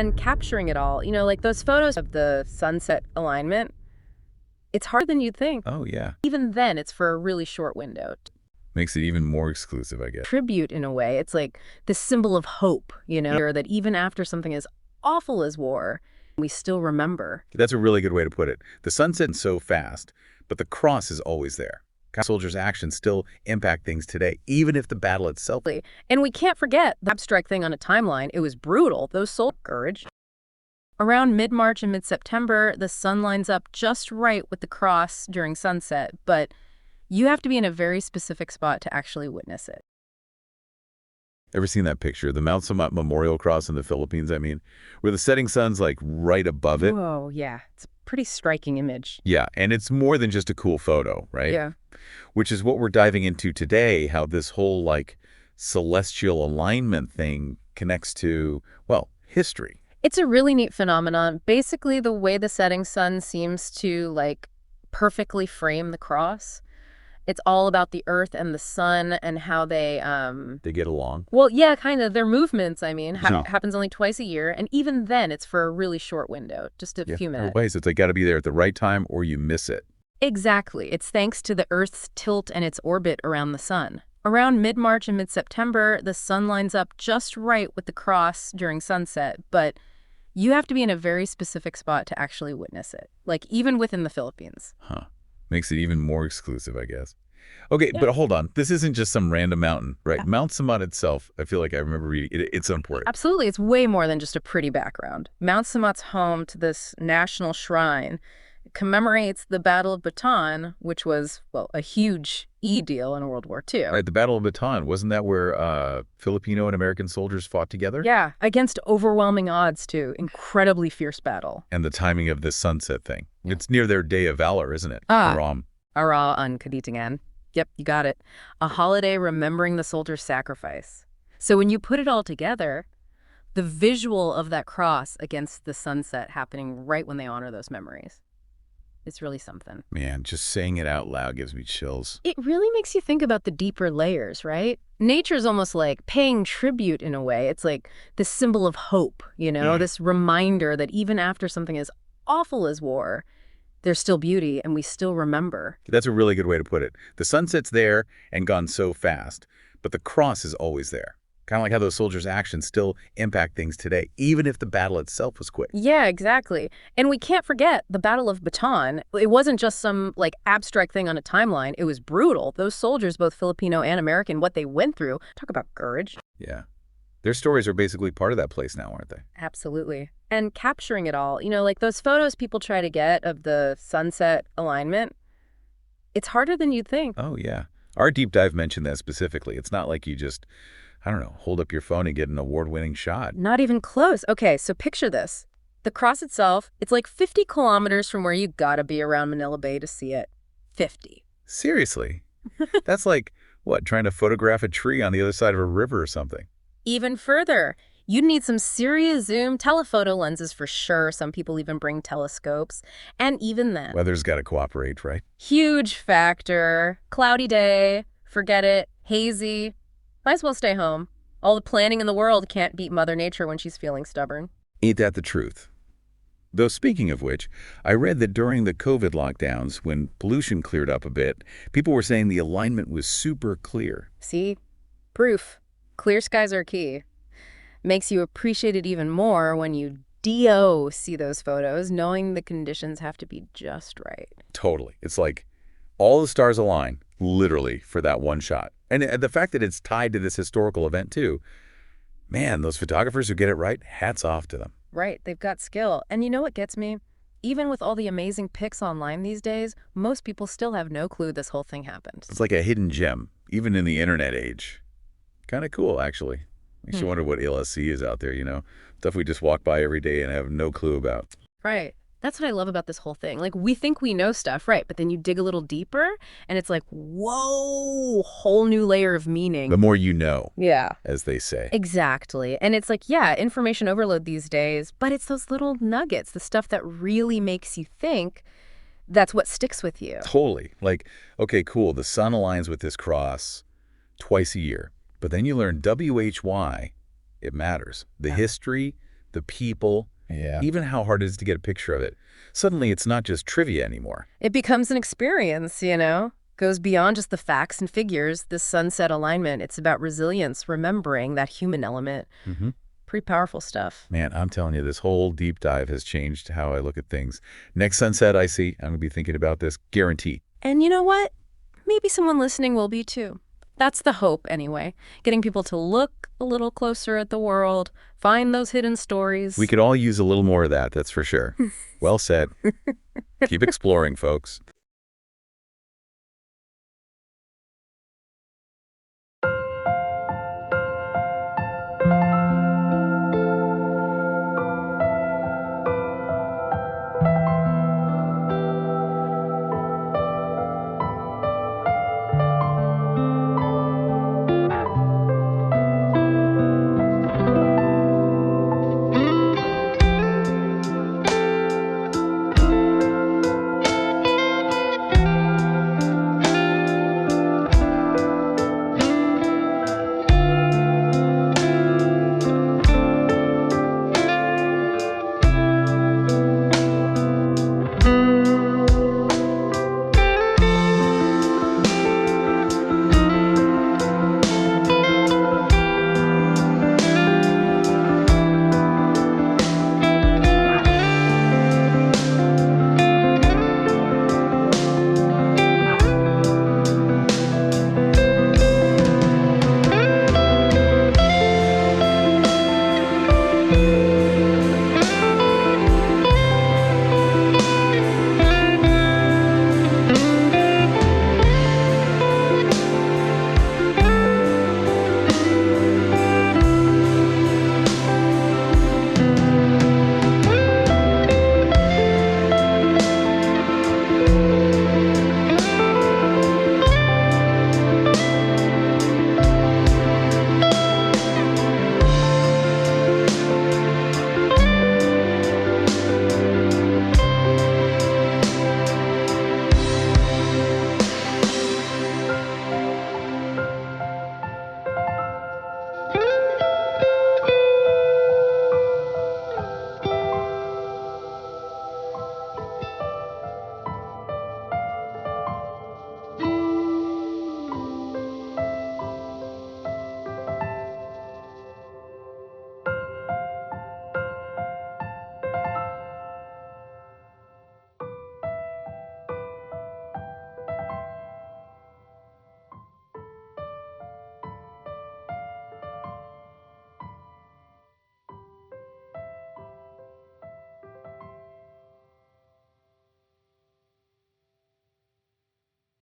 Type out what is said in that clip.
And capturing it all, like those photos of the sunset alignment, it's harder than you'd think. Oh, yeah. Even then, it's for a really short window. Makes it even more exclusive, I guess. Tribute, in a way. It's like this symbol of hope, that even after something as awful as war, we still remember. That's a really good way to put it. The sun sets so fast, but the cross is always there. Soldiers' actions still impact things today, even if the battle itself... And we can't forget the abstract thing on a timeline. It was brutal. Those soldiers courage. Around mid-March and mid-September, the sun lines up just right with the cross during sunset, but you have to be in a very specific spot to actually witness it. Ever seen that picture? The Mount Samat Memorial Cross in the Philippines, where the setting sun's like right above it? Whoa, yeah. It's a pretty striking image. Yeah, and it's more than just a cool photo, right? Yeah. Which is what we're diving into today, how this whole, celestial alignment thing connects to, well, history. It's a really neat phenomenon. Basically, the way the setting sun seems to, perfectly frame the cross. It's all about the earth and the sun and how they... They get along? Well, yeah, kind of. Their movements, happens only twice a year. And even then, it's for a really short window, just a few minutes. Ways. It's got to be there at the right time or you miss it. Exactly. It's thanks to the Earth's tilt and its orbit around the sun. Around mid-March and mid-September, the sun lines up just right with the cross during sunset, but you have to be in a very specific spot to actually witness it, even within the Philippines. Huh. Makes it even more exclusive, I guess. Okay, but hold on. This isn't just some random mountain, right? Yeah. Mount Samat itself, I feel like I remember reading it. It's important. Absolutely. It's way more than just a pretty background. Mount Samat's home to this national shrine. It commemorates the Battle of Bataan, which was, a huge deal in World War II. Right, the Battle of Bataan. Wasn't that where Filipino and American soldiers fought together? Yeah, against overwhelming odds, too. Incredibly fierce battle. And the timing of this sunset thing. Yeah. It's near their Day of Valor, isn't it? Ara ang Kaditingan. Yep, you got it. A holiday remembering the soldiers' sacrifice. So when you put it all together, the visual of that cross against the sunset happening right when they honor those memories, it's really something. Man, just saying it out loud gives me chills. It really makes you think about the deeper layers, right? Nature's almost like paying tribute in a way. It's like this symbol of hope, this reminder that even after something as awful as war, there's still beauty and we still remember. That's a really good way to put it. The sunset's there and gone so fast, but the cross is always there. Kind of like how those soldiers' actions still impact things today, even if the battle itself was quick. Yeah, exactly. And we can't forget the Battle of Bataan. It wasn't just some abstract thing on a timeline. It was brutal. Those soldiers, both Filipino and American, what they went through, talk about courage. Yeah. Their stories are basically part of that place now, aren't they? Absolutely. And capturing it all, those photos people try to get of the sunset alignment, it's harder than you'd think. Oh, yeah. Our deep dive mentioned that specifically. It's not like you just, hold up your phone and get an award-winning shot. Not even close. Okay, so picture this. The cross itself, it's 50 kilometers from where you gotta be around Manila Bay to see it. 50. Seriously? That's trying to photograph a tree on the other side of a river or something. Even further, you'd need some serious zoom telephoto lenses for sure. Some people even bring telescopes. And even then... Weather's got to cooperate, right? Huge factor. Cloudy day. Forget it. Hazy. Might as well stay home. All the planning in the world can't beat Mother Nature when she's feeling stubborn. Ain't that the truth? Though speaking of which, I read that during the COVID lockdowns, when pollution cleared up a bit, people were saying the alignment was super clear. See? Proof. Clear skies are key. Makes you appreciate it even more when you see those photos, knowing the conditions have to be just right. Totally. It's like all the stars align, literally, for that one shot. And the fact that it's tied to this historical event, too, man, those photographers who get it right, hats off to them. Right. They've got skill. And you know what gets me? Even with all the amazing pics online these days, most people still have no clue this whole thing happened. It's like a hidden gem, even in the internet age. Kind of cool, actually. Makes you wonder what LSC is out there, Stuff we just walk by every day and have no clue about. Right. That's what I love about this whole thing. We think we know stuff, right? But then you dig a little deeper, and it's like, whoa, whole new layer of meaning. The more you know. Yeah. As they say. Exactly. And it's information overload these days, but it's those little nuggets, the stuff that really makes you think. That's what sticks with you. Totally. Okay, cool. The sun aligns with this cross twice a year. But then you learn WHY, it matters. The history, the people, Yeah. even how hard it is to get a picture of it. Suddenly, it's not just trivia anymore. It becomes an experience, Goes beyond just the facts and figures, this sunset alignment. It's about resilience, remembering that human element. Mm-hmm. Pretty powerful stuff. Man, I'm telling you, this whole deep dive has changed how I look at things. Next sunset I see, I'm going to be thinking about this, guaranteed. And you know what? Maybe someone listening will be too. That's the hope, anyway. Getting people to look a little closer at the world, find those hidden stories. We could all use a little more of that, that's for sure. Well said. Keep exploring, folks.